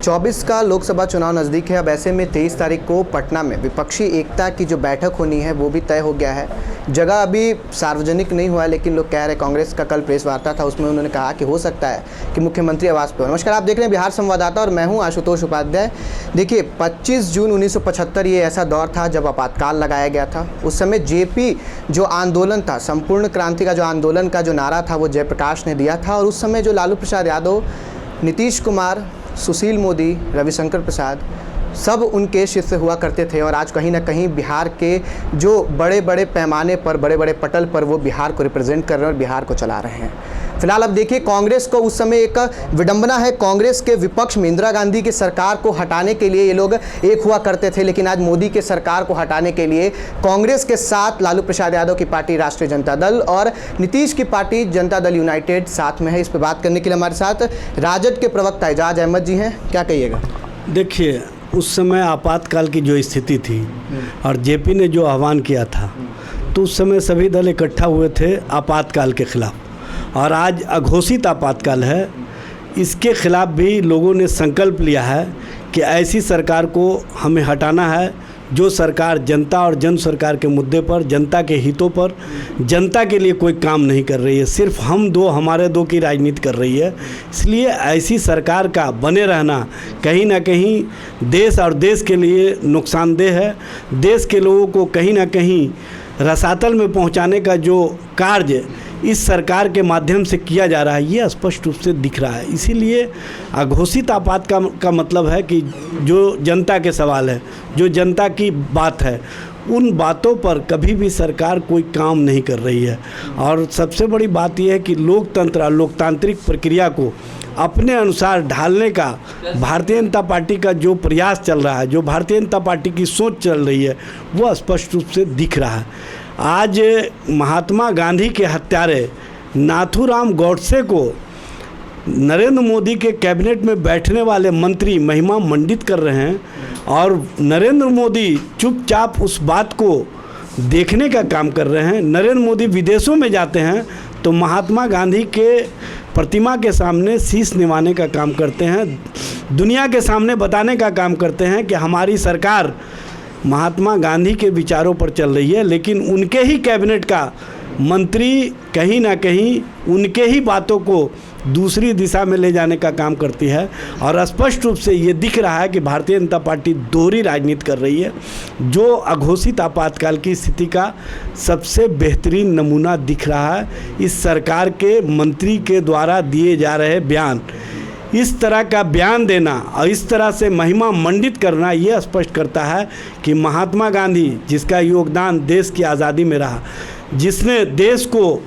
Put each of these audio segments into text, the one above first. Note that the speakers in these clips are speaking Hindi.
24 का लोकसभा चुनाव नज़दीक है। अब ऐसे में 23 तारीख को पटना में विपक्षी एकता की जो बैठक होनी है वो भी तय हो गया है। जगह अभी सार्वजनिक नहीं हुआ है, लेकिन लोग कह रहे हैं, कांग्रेस का कल प्रेस वार्ता था, उसमें उन्होंने कहा कि हो सकता है कि मुख्यमंत्री आवास पर हो। नमस्कार, आप देख रहे हैं बिहार संवाददाता और मैं हूं आशुतोष उपाध्याय। देखिए, 25 जून 1975 ये ऐसा दौर था जब आपातकाल लगाया गया था। उस समय जेपी जो आंदोलन था, संपूर्ण क्रांति का जो आंदोलन का जो नारा था वो जयप्रकाश ने दिया था। और उस समय जो लालू प्रसाद यादव, नीतीश कुमार, सुशील मोदी, रविशंकर प्रसाद सब उनके शिष्य हुआ करते थे। और आज कहीं ना कहीं बिहार के जो बड़े बड़े पैमाने पर, बड़े बड़े पटल पर वो बिहार को रिप्रेजेंट कर रहे हैं और बिहार को चला रहे हैं। फिलहाल अब देखिए, कांग्रेस को उस समय एक विडंबना है। कांग्रेस के विपक्ष में इंदिरा गांधी की सरकार को हटाने के लिए ये लोग एक हुआ करते थे, लेकिन आज मोदी के सरकार को हटाने के लिए कांग्रेस के साथ लालू प्रसाद यादव की पार्टी राष्ट्रीय जनता दल और नीतीश की पार्टी जनता दल यूनाइटेड साथ में है। इस पर बात करने के लिए हमारे साथ राजद के प्रवक्ता एजाज अहमद जी हैं। क्या कहिएगा? देखिए, उस समय आपातकाल की जो स्थिति थी और जेपी ने जो आह्वान किया था, तो उस समय सभी दल इकट्ठा हुए थे आपातकाल के खिलाफ। और आज अघोषित आपातकाल है, इसके खिलाफ भी लोगों ने संकल्प लिया है कि ऐसी सरकार को हमें हटाना है जो सरकार जनता और जन सरकार के मुद्दे पर, जनता के हितों पर, जनता के लिए कोई काम नहीं कर रही है, सिर्फ हम दो, हमारे दो की राजनीति कर रही है। इसलिए ऐसी सरकार का बने रहना कहीं ना कहीं देश और देश के लिए नुकसानदेह है। देश के लोगों को कहीं ना कहीं रसातल में पहुंचाने का जो कार्य इस सरकार के माध्यम से किया जा रहा है, ये स्पष्ट रूप से दिख रहा है। इसीलिए अघोषित आपात का मतलब है कि जो जनता के सवाल है, जो जनता की बात है, उन बातों पर कभी भी सरकार कोई काम नहीं कर रही है। और सबसे बड़ी बात यह है कि लोकतंत्र और लोकतांत्रिक प्रक्रिया को अपने अनुसार ढालने का भारतीय जनता पार्टी का जो प्रयास चल रहा है, जो भारतीय जनता पार्टी की सोच चल रही है, वो स्पष्ट रूप से दिख रहा है। आज महात्मा गांधी के हत्यारे नाथूराम गॉडसे को नरेंद्र मोदी के कैबिनेट में बैठने वाले मंत्री महिमा मंडित कर रहे हैं और नरेंद्र मोदी चुपचाप उस बात को देखने का काम कर रहे हैं। नरेंद्र मोदी विदेशों में जाते हैं तो महात्मा गांधी के प्रतिमा के सामने शीश निभाने का काम करते हैं, दुनिया के सामने बताने का काम करते हैं कि हमारी सरकार महात्मा गांधी के विचारों पर चल रही है। लेकिन उनके ही कैबिनेट का मंत्री कहीं ना कहीं उनके ही बातों को दूसरी दिशा में ले जाने का काम करती है। और स्पष्ट रूप से ये दिख रहा है कि भारतीय जनता पार्टी दोहरी राजनीति कर रही है, जो अघोषित आपातकाल की स्थिति का सबसे बेहतरीन नमूना दिख रहा है। इस सरकार के मंत्री के द्वारा दिए जा रहे बयान, इस तरह का बयान देना और इस तरह से महिमा मंडित करना, ये स्पष्ट करता है कि महात्मा गांधी, जिसका योगदान देश की आज़ादी में रहा, जिसने देश को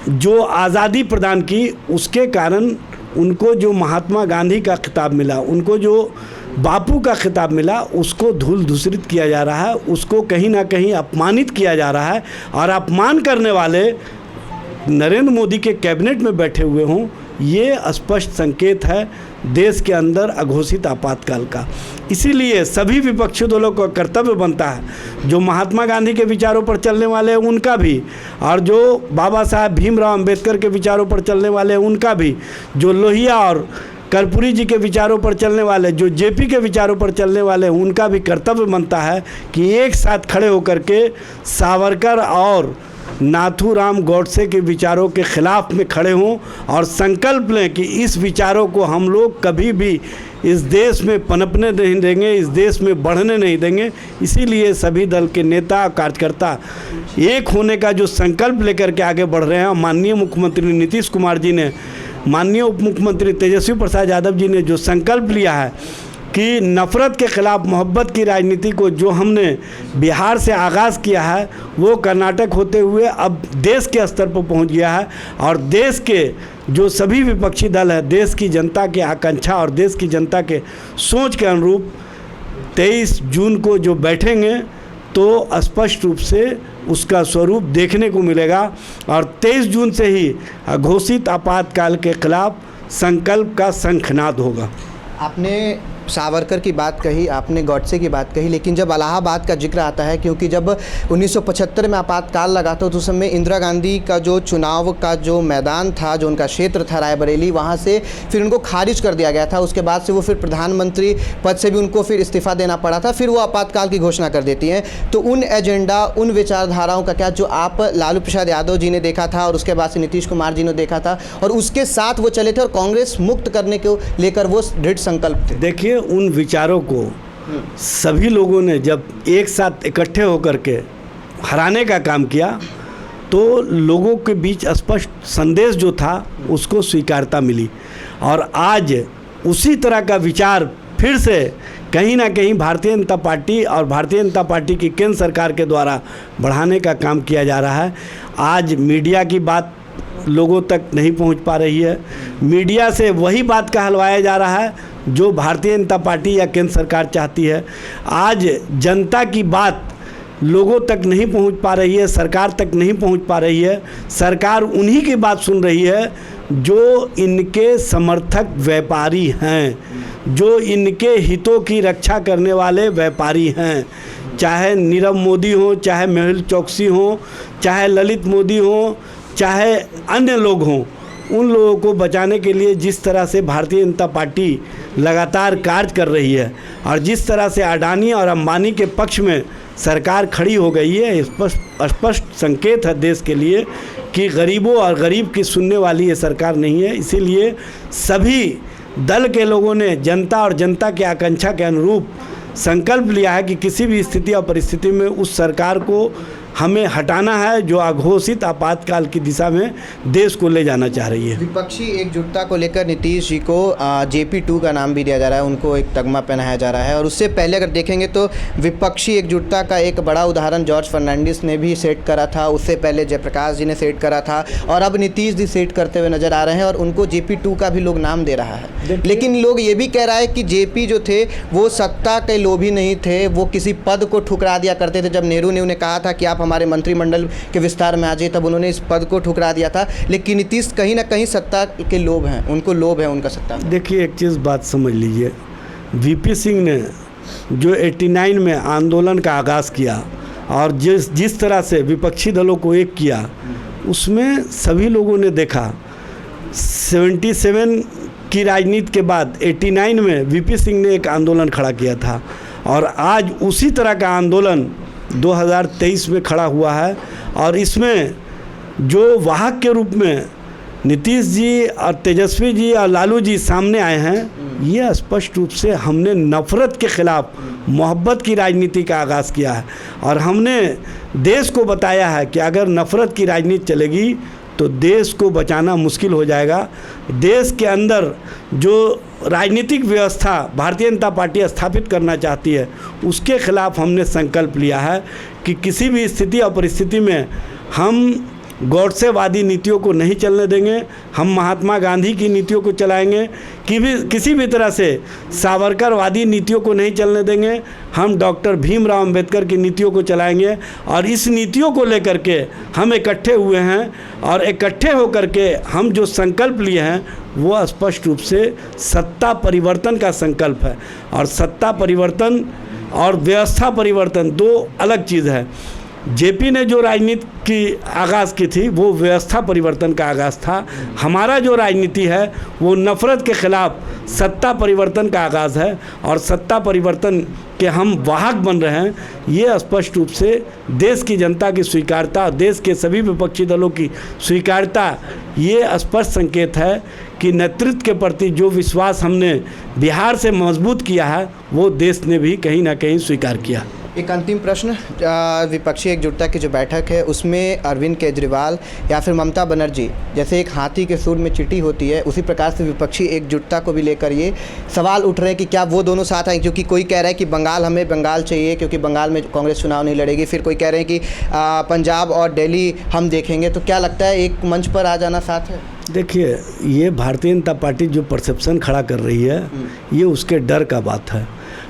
जो आज़ादी प्रदान की, उसके कारण उनको जो महात्मा गांधी का खिताब मिला, उनको जो बापू का खिताब मिला, उसको धूल धूसरित किया जा रहा है, उसको कहीं ना कहीं अपमानित किया जा रहा है। और अपमान करने वाले नरेंद्र मोदी के कैबिनेट में बैठे हुए हों, ये स्पष्ट संकेत है देश के अंदर अघोषित आपातकाल का। इसीलिए सभी विपक्षी दलों का कर्तव्य बनता है, जो महात्मा गांधी के विचारों पर चलने वाले हैं उनका भी, और जो बाबा साहब भीमराव अंबेडकर के विचारों पर चलने वाले हैं उनका भी, जो लोहिया और कर्पूरी जी के विचारों पर चलने वाले, जो जेपी के विचारों पर चलने वाले, उनका भी कर्तव्य बनता है कि एक साथ खड़े होकर के सावरकर और नाथूराम गॉडसे के विचारों के खिलाफ में खड़े हों और संकल्प लें कि इस विचारों को हम लोग कभी भी इस देश में पनपने नहीं देंगे, इस देश में बढ़ने नहीं देंगे। इसीलिए सभी दल के नेता कार्यकर्ता एक होने का जो संकल्प लेकर के आगे बढ़ रहे हैं। माननीय मुख्यमंत्री नीतीश कुमार जी ने, माननीय उप मुख्यमंत्री तेजस्वी प्रसाद यादव जी ने जो संकल्प लिया है कि नफ़रत के ख़िलाफ़ मोहब्बत की राजनीति को जो हमने बिहार से आगाज़ किया है, वो कर्नाटक होते हुए अब देश के स्तर पर पहुंच गया है। और देश के जो सभी विपक्षी दल है, देश की जनता की आकांक्षा और देश की जनता के सोच के अनुरूप 23 जून को जो बैठेंगे तो स्पष्ट रूप से उसका स्वरूप देखने को मिलेगा। और 23 जून से ही घोषित आपातकाल के खिलाफ संकल्प का शंखनाद होगा। आपने सावरकर की बात कही, आपने गॉडसे की बात कही, लेकिन जब इलाहाबाद का जिक्र आता है, क्योंकि जब 1975 में आपातकाल लगा था तो उस समय इंदिरा गांधी का जो चुनाव का जो मैदान था, जो उनका क्षेत्र था रायबरेली, वहाँ से फिर उनको खारिज कर दिया गया था। उसके बाद से वो फिर प्रधानमंत्री पद से भी उनको फिर इस्तीफा देना पड़ा था, फिर वो आपातकाल की घोषणा कर देती हैं। तो उन एजेंडा, उन विचारधाराओं का क्या, जो आप लालू प्रसाद यादव जी ने देखा था और उसके बाद से नीतीश कुमार जी ने देखा था, और उसके साथ वो चले थे और कांग्रेस मुक्त करने को लेकर वो दृढ़ संकल्प थे? देखिए, उन विचारों को सभी लोगों ने जब एक साथ इकट्ठे होकर के हराने का काम किया तो लोगों के बीच स्पष्ट संदेश जो था उसको स्वीकारता मिली। और आज उसी तरह का विचार फिर से कहीं ना कहीं भारतीय जनता पार्टी और भारतीय जनता पार्टी की केंद्र सरकार के द्वारा बढ़ाने का काम किया जा रहा है। आज मीडिया की बात लोगों तक नहीं पहुंच पा रही है। मीडिया से वही बात कहलवाया जा रहा है जो भारतीय जनता पार्टी या केंद्र सरकार चाहती है। आज जनता की बात लोगों तक नहीं पहुंच पा रही है, सरकार तक नहीं पहुंच पा रही है। सरकार उन्हीं की बात सुन रही है जो इनके समर्थक व्यापारी हैं, जो इनके हितों की रक्षा करने वाले व्यापारी हैं। चाहे नीरव मोदी हो, चाहे मेहुल चौकसी हो, चाहे ललित मोदी हो, चाहे अन्य लोग हों, उन लोगों को बचाने के लिए जिस तरह से भारतीय जनता पार्टी लगातार कार्य कर रही है और जिस तरह से अडानी और अंबानी के पक्ष में सरकार खड़ी हो गई है, स्पष्ट संकेत है देश के लिए कि गरीबों और गरीब की सुनने वाली ये सरकार नहीं है। इसीलिए सभी दल के लोगों ने जनता और जनता की आकांक्षा के अनुरूप संकल्प लिया है कि किसी भी स्थिति और परिस्थिति में उस सरकार को हमें हटाना है जो अघोषित आपातकाल की दिशा में देश को ले जाना चाह रही है। विपक्षी एकजुटता को लेकर नीतीश जी को JP2 का नाम भी दिया जा रहा है, उनको एक तगमा पहनाया जा रहा है। और उससे पहले अगर देखेंगे तो विपक्षी एकजुटता का एक बड़ा उदाहरण जॉर्ज फर्नांडिस ने भी सेट करा था, उससे पहले जयप्रकाश जी ने सेट करा था, और अब नीतीश जी सेट करते हुए नजर आ रहे हैं और उनको JP2 का भी लोग नाम दे रहा है। लेकिन लोग ये भी कह रहा है कि JP जो थे वो सत्ता के लोभी नहीं थे, वो किसी पद को ठुकरा दिया करते थे। जब नेहरू ने उन्हें कहा था कि आप हमारे मंत्रिमंडल के विस्तार में आ जाइए, तब उन्होंने इस पद को ठुकरा दिया था। लेकिन नीतीश कहीं ना कहीं सत्ता के लोभ हैं, उनको लोभ है उनका सत्ता। देखिए, एक चीज़ बात समझ लीजिए, VP सिंह ने जो 89 में आंदोलन का आगाज़ किया और जिस तरह से विपक्षी दलों को एक किया, उसमें सभी लोगों ने देखा। 77 की राजनीति के बाद 89 में VP सिंह ने एक आंदोलन खड़ा किया था और आज उसी तरह का आंदोलन 2023 में खड़ा हुआ है। और इसमें जो वाहक के रूप में नीतीश जी और तेजस्वी जी और लालू जी सामने आए हैं, ये स्पष्ट रूप से हमने नफ़रत के ख़िलाफ़ मोहब्बत की राजनीति का आगाज़ किया है और हमने देश को बताया है कि अगर नफ़रत की राजनीति चलेगी तो देश को बचाना मुश्किल हो जाएगा। देश के अंदर जो राजनीतिक व्यवस्था भारतीय जनता पार्टी स्थापित करना चाहती है, उसके खिलाफ हमने संकल्प लिया है कि किसी भी स्थिति और परिस्थिति में हम गौडसेवादी नीतियों को नहीं चलने देंगे। हम महात्मा गांधी की नीतियों को चलाएंगे, किसी भी तरह से सावरकरवादी नीतियों को नहीं चलने देंगे। हम डॉक्टर भीमराव अंबेडकर की नीतियों को चलाएंगे और इस नीतियों को लेकर के हम इकट्ठे हुए हैं और इकट्ठे होकर के हम जो संकल्प लिए हैं वो स्पष्ट रूप से सत्ता परिवर्तन का संकल्प है। और सत्ता परिवर्तन और व्यवस्था परिवर्तन दो अलग चीज़ है। JP ने जो राजनीति की आगाज़ की थी वो व्यवस्था परिवर्तन का आगाज़ था। हमारा जो राजनीति है वो नफ़रत के ख़िलाफ़ सत्ता परिवर्तन का आगाज़ है और सत्ता परिवर्तन के हम वाहक बन रहे हैं। ये स्पष्ट रूप से देश की जनता की स्वीकारता, देश के सभी विपक्षी दलों की स्वीकारता, ये स्पष्ट संकेत है कि नेतृत्व के प्रति जो विश्वास हमने बिहार से मजबूत किया है वो देश ने भी कहीं ना कहीं स्वीकार किया। एक अंतिम प्रश्न, विपक्षी एकजुटता की जो बैठक है उसमें अरविंद केजरीवाल या फिर ममता बनर्जी जैसे एक हाथी के सूंड में चींटी होती है, उसी प्रकार से विपक्षी एकजुटता को भी लेकर ये सवाल उठ रहे हैं कि क्या वो दोनों साथ आए। क्योंकि कोई कह रहा है कि हमें बंगाल चाहिए क्योंकि बंगाल में कांग्रेस चुनाव नहीं लड़ेगी, फिर कोई कह रहे हैं कि पंजाब और दिल्ली हम देखेंगे। तो क्या लगता है एक मंच पर आ जाना साथ है? देखिए, ये भारतीय जनता पार्टी जो परसेप्शन खड़ा कर रही है ये उसके डर का बात है।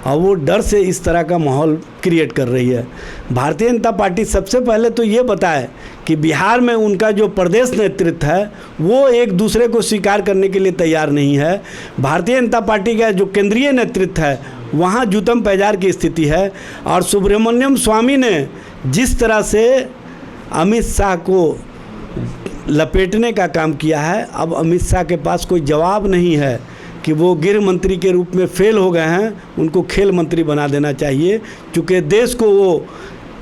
और वो डर से इस तरह का माहौल क्रिएट कर रही है। भारतीय जनता पार्टी सबसे पहले तो ये बताए कि बिहार में उनका जो प्रदेश नेतृत्व है वो एक दूसरे को स्वीकार करने के लिए तैयार नहीं है। भारतीय जनता पार्टी का जो केंद्रीय नेतृत्व है वहाँ जूतम पैजार की स्थिति है। और सुब्रमण्यम स्वामी ने जिस तरह से अमित शाह को लपेटने का काम किया है, अब अमित शाह के पास कोई जवाब नहीं है कि वो गृह मंत्री के रूप में फेल हो गए हैं, उनको खेल मंत्री बना देना चाहिए, क्योंकि देश को वो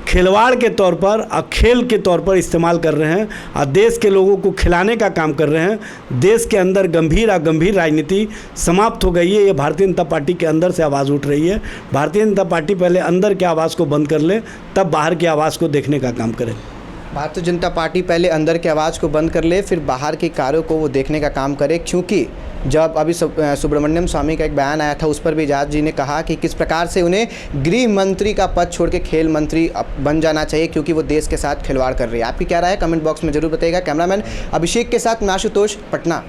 खिलवाड़ के तौर पर और खेल के तौर पर इस्तेमाल कर रहे हैं और देश के लोगों को खिलाने का काम कर रहे हैं। देश के अंदर गंभीर राजनीति समाप्त हो गई है। ये भारतीय जनता पार्टी के अंदर से आवाज़ उठ रही है। भारतीय जनता पार्टी पहले अंदर की आवाज़ को बंद कर ले, तब बाहर की आवाज़ को देखने का काम करे। भारतीय जनता पार्टी पहले अंदर की आवाज़ को बंद कर ले, फिर बाहर के कार्यों को वो देखने का काम करे। क्योंकि जब अभी सुब्रमण्यम स्वामी का एक बयान आया था, उस पर भी एजाज जी ने कहा कि किस प्रकार से उन्हें गृह मंत्री का पद छोड़ के खेल मंत्री बन जाना चाहिए, क्योंकि वो देश के साथ खिलवाड़ कर रही है। आपकी क्या राय है कमेंट बॉक्स में जरूर बताइएगा। कैमरामैन अभिषेक के साथ मैं आशुतोष, पटना।